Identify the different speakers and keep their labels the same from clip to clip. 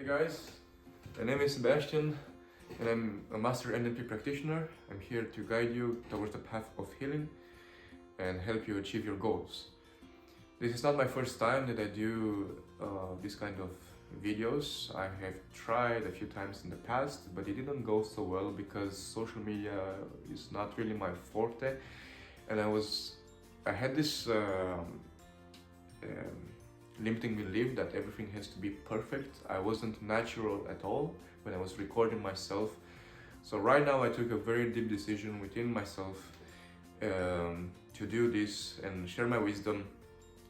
Speaker 1: guys, my name is Sebastian and I'm a master NLP practitioner. I'm here to guide you towards the path of healing and help you achieve your goals. This is not my first time that I do this kind of videos. I have tried a few times in the past, but it didn't go so well because social media is not really my forte, and I had this limiting belief that everything has to be perfect. I wasn't natural at all when I was recording myself. So right now I took a very deep decision within myself to do this and share my wisdom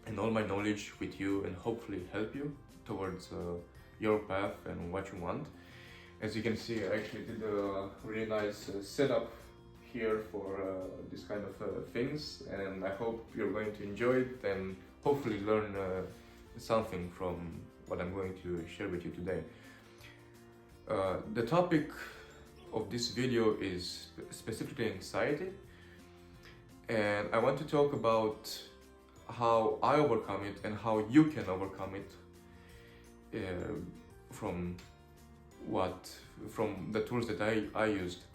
Speaker 1: and all my knowledge with you and hopefully help you towards your path and what you want. As you can see, I actually did a really nice setup here for this kind of things, and I hope you're going to enjoy it and hopefully learn something from what I'm going to share with you today. The topic of this video is specifically anxiety, and I want to talk about how I overcome it and how you can overcome it from the tools that I used.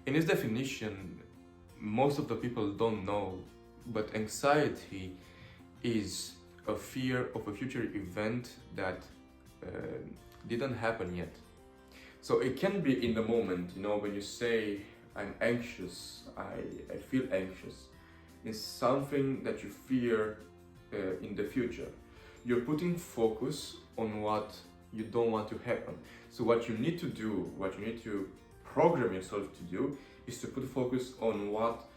Speaker 1: In its definition, most of the people don't know, but anxiety is a fear of a future event that didn't happen yet. So it can be in the moment, you know, when you say, I'm anxious, I feel anxious. It's something that you fear in the future. You're putting focus on what you don't want to happen. So what you need to do, what you need to program yourself to do, is to put focus on what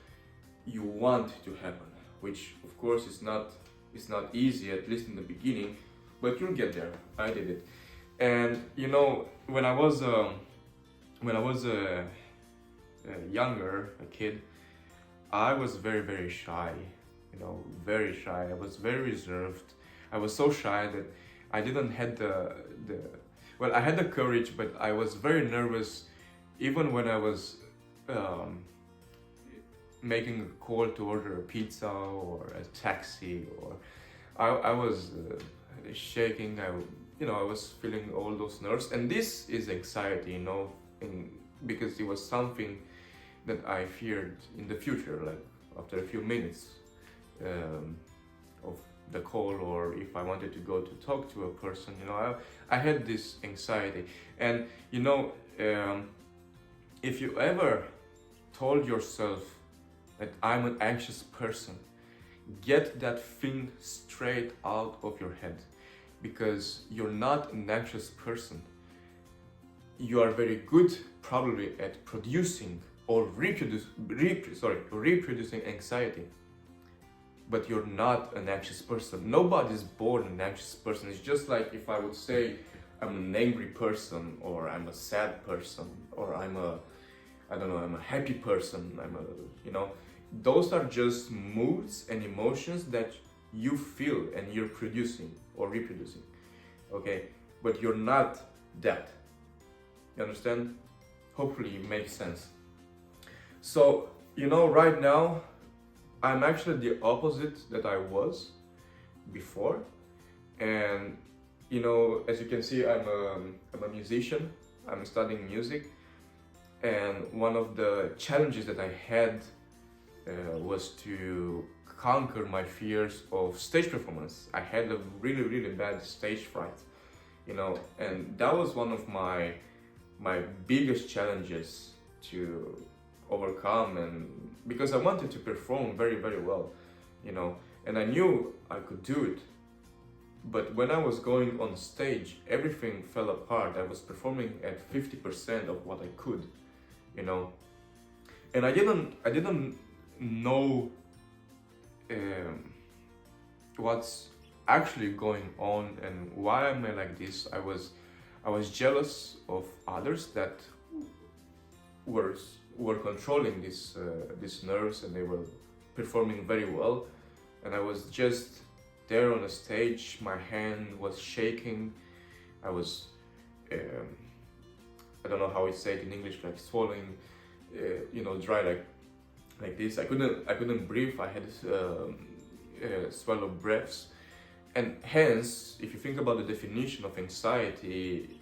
Speaker 1: you want to happen, which of course is not easy, at least in the beginning, but you'll get there. I did it. And you know, when I was younger, a kid, I was very shy, you know, very shy. I was very reserved. I was so shy that I didn't have I had the courage, but I was very nervous even when I was making a call to order a pizza or a taxi, or I was shaking. I was feeling all those nerves, and this is anxiety, you know, because it was something that I feared in the future, like after a few minutes of the call, or if I wanted to go to talk to a person, you know, I had this anxiety. And you know, if you ever told yourself that I'm an anxious person, get that thing straight out of your head, because you're not an anxious person. You are very good probably at producing or reproducing anxiety, but you're not an anxious person. Nobody's born an anxious person. It's just like if I would say I'm an angry person, or I'm a sad person, or I'm a happy person, those are just moods and emotions that you feel and you're producing or reproducing, okay? But you're not that. You understand? Hopefully it makes sense. So, you know, right now, I'm actually the opposite that I was before. And, you know, as you can see, I'm a musician. I'm studying music. And one of the challenges that I had was to conquer my fears of stage performance. I had a really bad stage fright, you know, and that was one of my biggest challenges to overcome, and because I wanted to perform very well, you know, and I knew I could do it, but when I was going on stage, everything fell apart. I was performing at 50% of what I could, you know, and I didn't know what's actually going on and why am I like this. I was jealous of others that were controlling these nerves, and they were performing very well, and I was just there on a stage. My hand was shaking. I was I don't know how we say it in English, like swallowing, dry, like this. I couldn't breathe. I had swallow breaths, And hence, if you think about the definition of anxiety,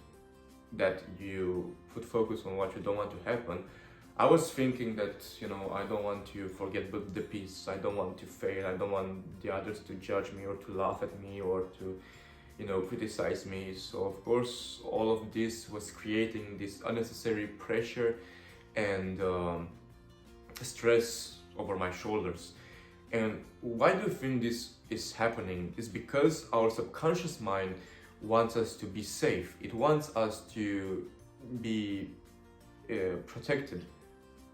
Speaker 1: that you put focus on what you don't want to happen, I was thinking that, I don't want to forget the peace, I don't want to fail, I don't want the others to judge me or to laugh at me or to, criticize me. So of course, all of this was creating this unnecessary pressure and stress over my shoulders. And why do you think this is happening? Is because our subconscious mind wants us to be safe. It wants us to be protected,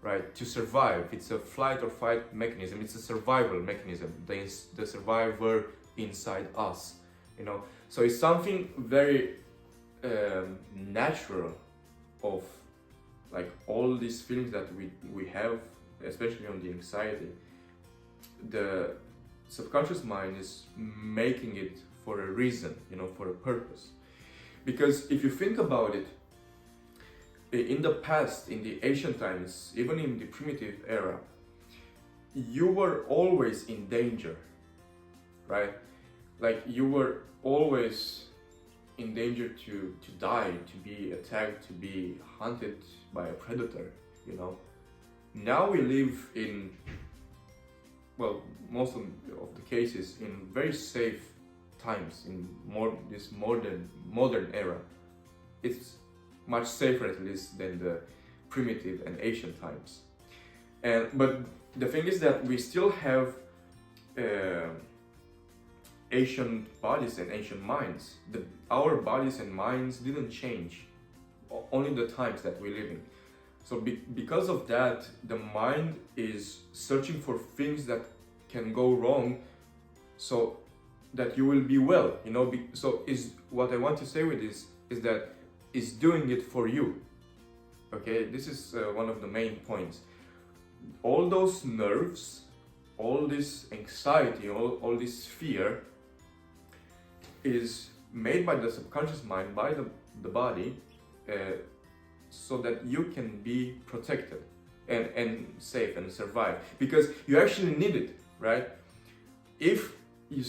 Speaker 1: right? To survive. It's a flight or fight mechanism. It's a survival mechanism. The survivor inside us, So it's something very natural of like all these feelings that we have, especially on the anxiety. The subconscious mind is making it for a reason, for a purpose. Because if you think about it, in the past, in the ancient times, even in the primitive era, you were always in danger, right? Like you were always in danger to die, to be attacked, to be hunted by a predator, Now we live in, well, most of the cases, in very safe times, in this modern era. It's much safer, at least, than the primitive and ancient times. But the thing is that we still have ancient bodies and ancient minds. Our bodies and minds didn't change, only the times that we live in. So because of that, the mind is searching for things that can go wrong, so that you will be well. So is what I want to say with this is that is doing it for you. Okay, this is one of the main points. All those nerves, all this anxiety, all this fear is made by the subconscious mind, by the body, so that you can be protected and safe and survive, because you actually need it, right? If you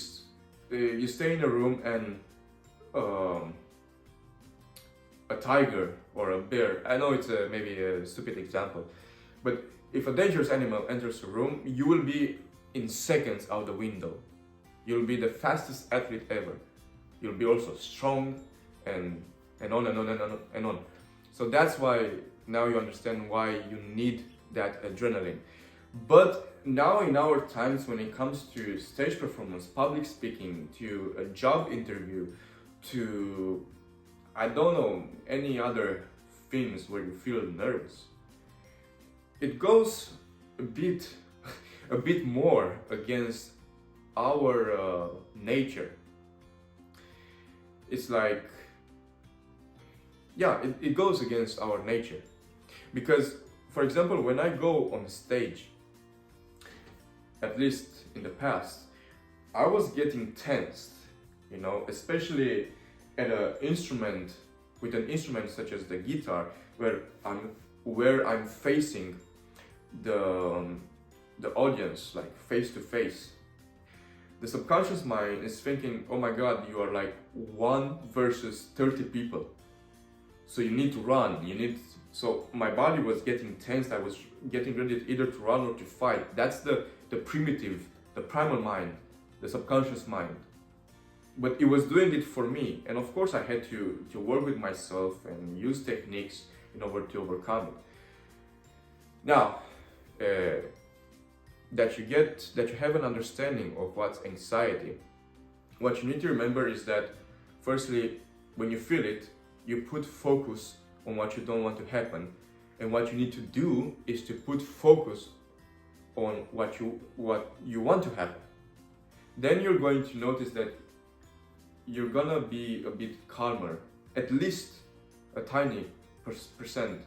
Speaker 1: stay in a room and a tiger or a bear, I know it's maybe a stupid example, but if a dangerous animal enters a room, you will be in seconds out the window. You'll be the fastest athlete ever. You'll be also strong and on and on and on and on. So that's why now you understand why you need that adrenaline. But now in our times, when it comes to stage performance, public speaking, to a job interview, to, I don't know, any other things where you feel nervous, it goes a bit more against our nature. It's like, yeah, it goes against our nature. Because, for example, when I go on stage, at least in the past, I was getting tensed, especially at with an instrument such as the guitar, where I'm facing the audience, like face to face. The subconscious mind is thinking, oh my God, you are like 1 versus 30 people. So you need to run, so my body was getting tense. I was getting ready either to run or to fight. That's the primitive, the primal mind, the subconscious mind. But it was doing it for me. And of course I had to work with myself and use techniques in order to overcome it. Now, that you have an understanding of what's anxiety, what you need to remember is that, firstly, when you feel it, you put focus on what you don't want to happen, and what you need to do is to put focus on what you want to happen. Then you're going to notice that you're gonna be a bit calmer, at least a tiny percent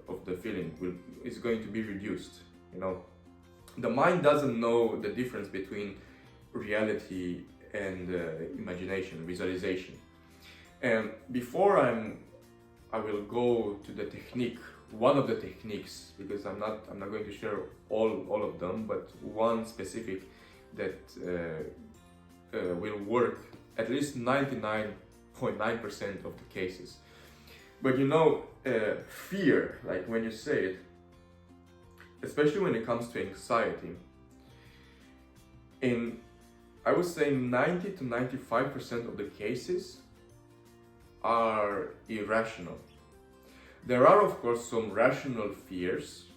Speaker 1: of the feeling is going to be reduced. The mind doesn't know the difference between reality and imagination, visualization. And before I will go to the technique, one of the techniques, because I'm not going to share all of them, but one specific that will work at least 99.9% of the cases. But you know, fear, like when you say it, especially when it comes to anxiety, in I would say 90 to 95% of the cases are irrational. There are, of course, some rational fears,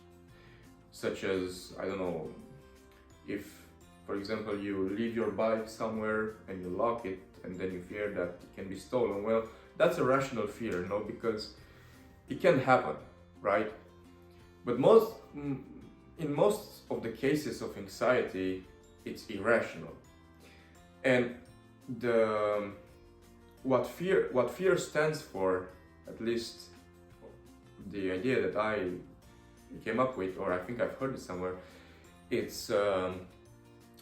Speaker 1: such as, I don't know, if, for example, you leave your bike somewhere and you lock it and then you fear that it can be stolen. Well, that's a rational fear, no, because it can happen, right? But in most of the cases of anxiety, it's irrational. And what fear stands for, at least the idea that I came up with, or I think I've heard it somewhere, it's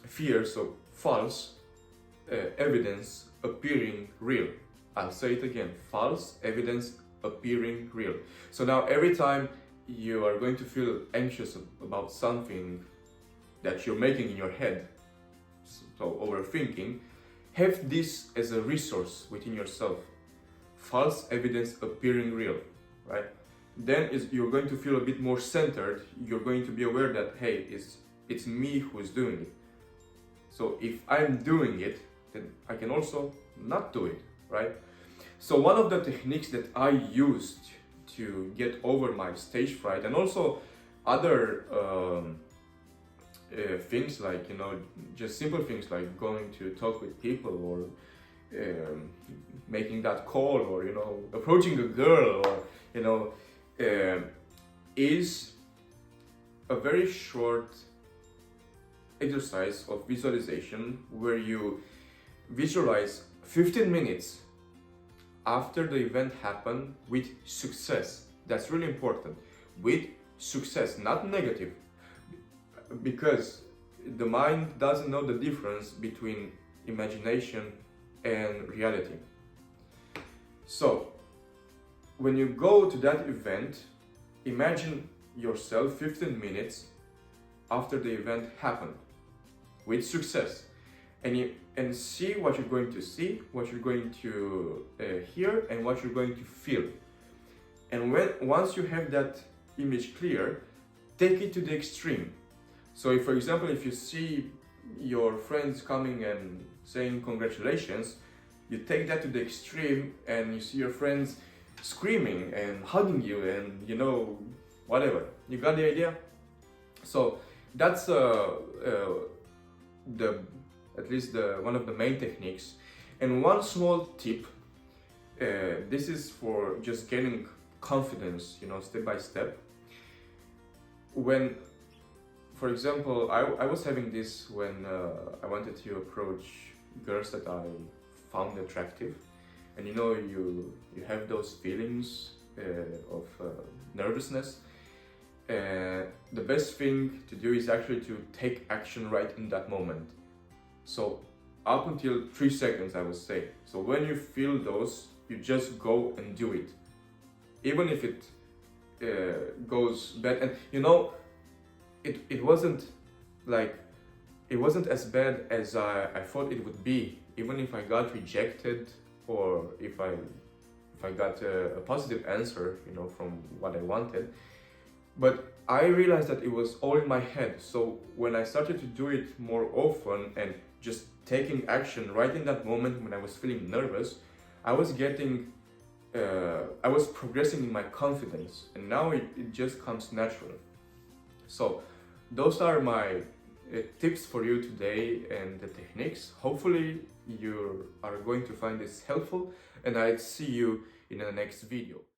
Speaker 1: fear, so false evidence appearing real. I'll say it again, false evidence appearing real. So now every time you are going to feel anxious about something that you're making in your head, so overthinking, have this as a resource within yourself. False evidence appearing real, right? Then you're going to feel a bit more centered. You're going to be aware that, hey, it's me who's doing it. So if I'm doing it, then I can also not do it, right? So one of the techniques that I used to get over my stage fright, and also other things like, you know, just simple things like going to talk with people, or making that call, or, you know, approaching a girl, or, you know, is a very short exercise of visualization where you visualize 15 minutes after the event happened with success. That's really important. With success, not negative, because the mind doesn't know the difference between imagination and reality. So when you go to that event, imagine yourself 15 minutes after the event happened with success, and see what you're going to see, what you're going to hear, and what you're going to feel. And once you have that image clear, take it to the extreme. So if, for example, if you see your friends coming and saying congratulations, you take that to the extreme and you see your friends screaming and hugging you and, you know, whatever. You got the idea? So that's at least one of the main techniques. And one small tip, this is for just gaining confidence, you know, step by step. When, for example, I was having this when I wanted to approach girls that I found attractive, and you know, you have those feelings of nervousness. The best thing to do is actually to take action right in that moment. So up until 3 seconds, I would say. So when you feel those, you just go and do it, even if it goes bad. And you know, it wasn't as bad as I thought it would be. Even if I got rejected, or if I got a positive answer, you know, from what I wanted. But I realized that it was all in my head. So when I started to do it more often and just taking action right in that moment when I was feeling nervous, I was progressing in my confidence, and now it just comes natural. So those are my tips for you today, and the techniques. Hopefully you are going to find this helpful, and I'll see you in the next video.